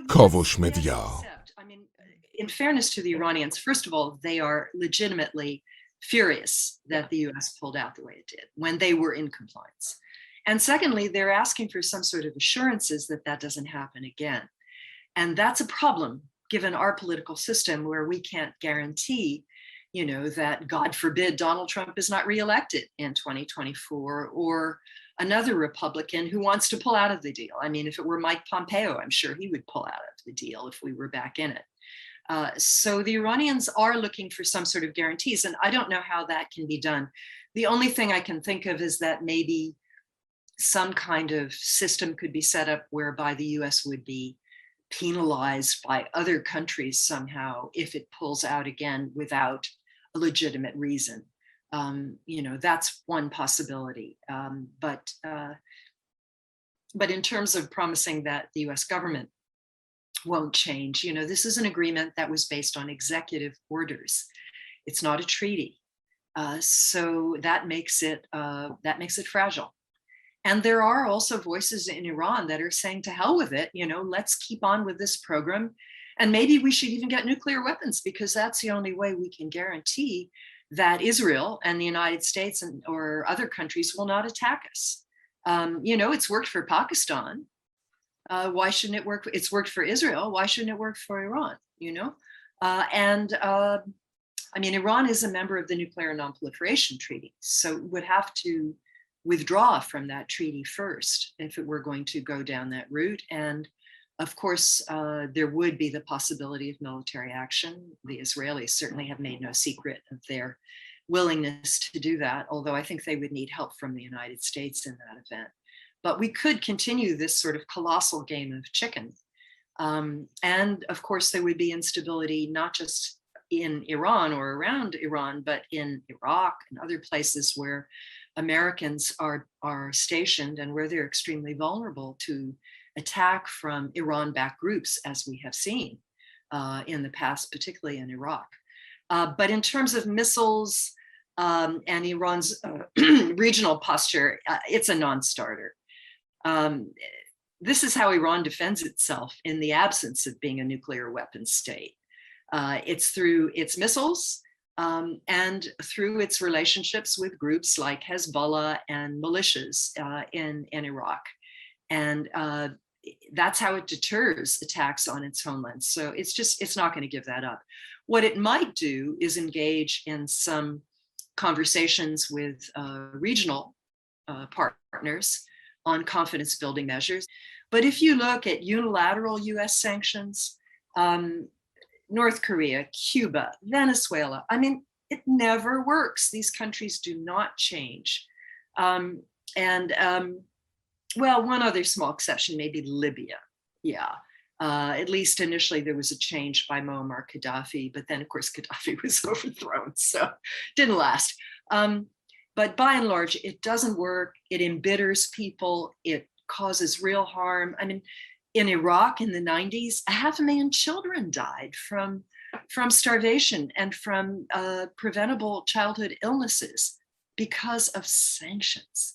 کاوش مدیا. I mean, in fairness to the Iranians, first of all, they are legitimately furious that the US pulled out the way it did when they were in compliance. And secondly, they're asking for some sort of assurances that that doesn't happen again. And that's a problem given our political system where we can't guarantee, you know, that God forbid Donald Trump is not reelected in 2024 or another Republican who wants to pull out of the deal. I mean, if it were Mike Pompeo, I'm sure he would pull out of the deal if we were back in it. So the Iranians are looking for some sort of guarantees, and I don't know how that can be done. The only thing I can think of is that maybe some kind of system could be set up whereby the US would be penalized by other countries somehow if it pulls out again without a legitimate reason. You know, that's one possibility. But in terms of promising that the US government won't change, you know, this is an agreement that was based on executive orders. It's not a treaty. So that makes it fragile. And there are also voices in Iran that are saying, to hell with it, you know, let's keep on with this program. And maybe we should even get nuclear weapons, because that's the only way we can guarantee that Israel and the United States or other countries will not attack us. You know, it's worked for Pakistan. Why shouldn't it work? It's worked for Israel. Why shouldn't it work for Iran? You know? I mean, Iran is a member of the Nuclear Non-Proliferation Treaty, so it would have to withdraw from that treaty first if it were going to go down that route. And of course, there would be the possibility of military action. The Israelis certainly have made no secret of their willingness to do that, although I think they would need help from the United States in that event. But we could continue this sort of colossal game of chicken. And of course, there would be instability, not just in Iran or around Iran, but in Iraq and other places where Americans are stationed and where they're extremely vulnerable to attack from Iran-backed groups, as we have seen in the past, particularly in Iraq. But in terms of missiles and Iran's regional posture, it's a non-starter. This is how Iran defends itself in the absence of being a nuclear weapons state. It's through its missiles and through its relationships with groups like Hezbollah and militias in Iraq. And that's how it deters attacks on its homeland. So it's not going to give that up. What it might do is engage in some conversations with regional partners on confidence building measures. But if you look at unilateral US sanctions, North Korea, Cuba, Venezuela, I mean, it never works. These countries do not change. Well, one other small exception, maybe Libya. Yeah. At least initially there was a change by Muammar Gaddafi, but then of course Gaddafi was overthrown, so didn't last. But by and large, it doesn't work. It embitters people. It causes real harm. I mean, in Iraq in the 90s, 500,000 children died from starvation and from preventable childhood illnesses because of sanctions.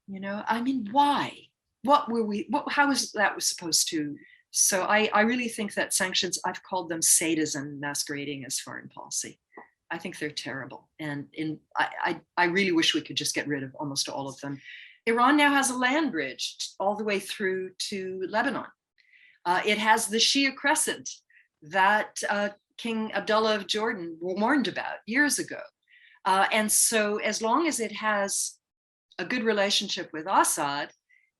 You know, I mean, why? How is that supposed to? So I really think that sanctions, I've called them sadism masquerading as foreign policy. I think they're terrible. And I really wish we could just get rid of almost all of them. Iran now has a land bridge all the way through to Lebanon. It has the Shia Crescent that King Abdullah of Jordan warned about years ago. And so as long as it has a good relationship with Assad,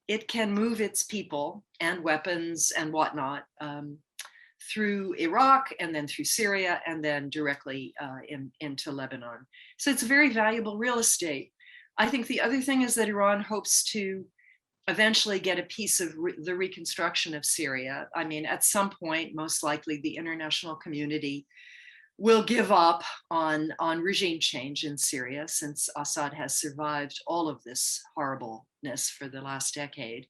it can move its people and weapons and whatnot through Iraq and then through Syria and then directly into Lebanon. So it's very valuable real estate. I think the other thing is that Iran hopes to eventually get a piece of the reconstruction of Syria. I mean, at some point, most likely the international community will give up on regime change in Syria, since Assad has survived all of this horribleness for the last decade.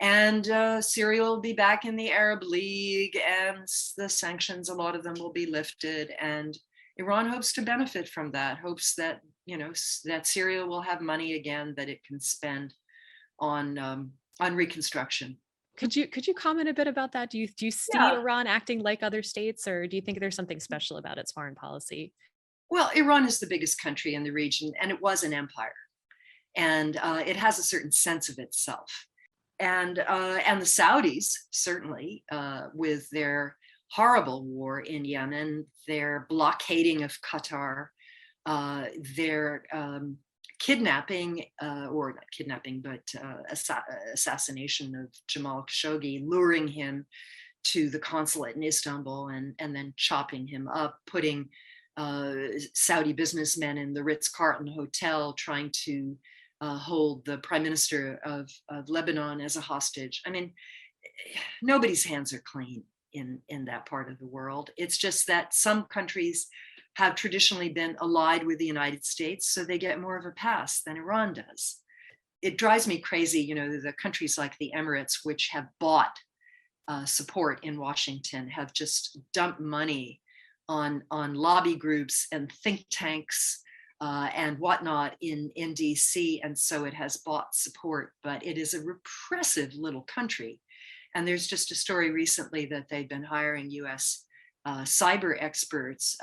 And Syria will be back in the Arab League, and the sanctions, a lot of them will be lifted. And Iran hopes to benefit from that, hopes that, you know, that Syria will have money again that it can spend on reconstruction. could you comment a bit about that? Do you see Iran acting like other states, or do you think there's something special about its foreign policy? Well, Iran is the biggest country in the region, and it was an empire, and it has a certain sense of itself. And the Saudis, certainly, with their horrible war in Yemen, their blockading of Qatar, their kidnapping, or not kidnapping, but assassination of Jamal Khashoggi, luring him to the consulate in Istanbul and then chopping him up, putting Saudi businessmen in the Ritz-Carlton Hotel, trying to hold the prime minister of Lebanon as a hostage. I mean, nobody's hands are clean in that part of the world. It's just that some countries have traditionally been allied with the United States, so they get more of a pass than Iran does. It drives me crazy, you know, the countries like the Emirates, which have bought support in Washington, have just dumped money on lobby groups and think tanks and whatnot in DC, and so it has bought support, but it is a repressive little country. And there's just a story recently that they've been hiring US cyber experts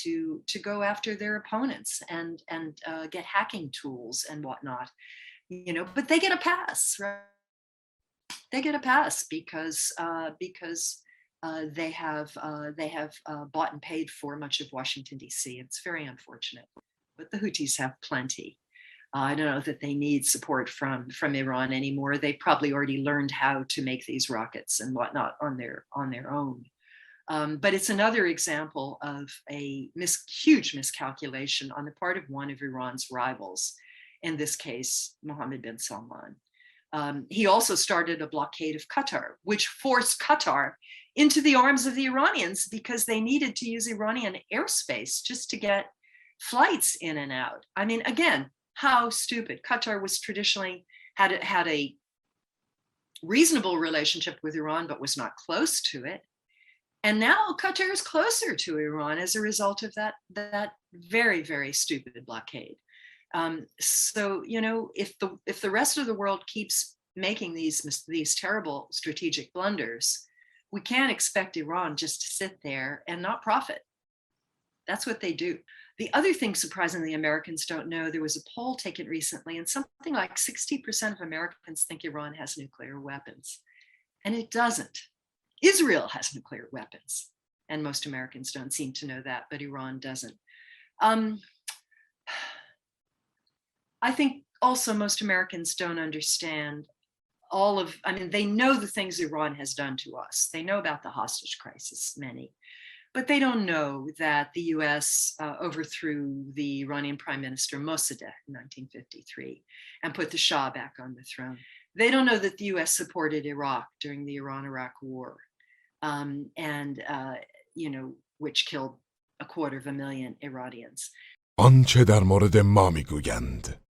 to go after their opponents and get hacking tools and whatnot, you know, but they get a pass, right? They get a pass because they have bought and paid for much of Washington, D.C. It's very unfortunate, but the Houthis have plenty. I don't know that they need support from Iran anymore. They probably already learned how to make these rockets and whatnot on their own. But it's another example of a huge miscalculation on the part of one of Iran's rivals, in this case, Mohammed bin Salman. He also started a blockade of Qatar, which forced Qatar into the arms of the Iranians because they needed to use Iranian airspace just to get flights in and out. I mean, again, how stupid. Qatar was traditionally had a reasonable relationship with Iran, but was not close to it. And now Qatar is closer to Iran as a result of that very, very stupid blockade. So, you know, if the rest of the world keeps making these terrible strategic blunders, we can't expect Iran just to sit there and not profit. That's what they do. The other thing, surprisingly, Americans don't know, there was a poll taken recently, and something like 60% of Americans think Iran has nuclear weapons, and it doesn't. Israel has nuclear weapons, and most Americans don't seem to know that, but Iran doesn't. I think also most Americans don't understand they know the things Iran has done to us. They know about the hostage crisis, many, but they don't know that the US overthrew the Iranian Prime Minister Mossadegh in 1953 and put the Shah back on the throne. They don't know that the US supported Iraq during the Iran-Iraq War, you know, which killed 250,000 Iranians. آنچه در مورد ما میگویند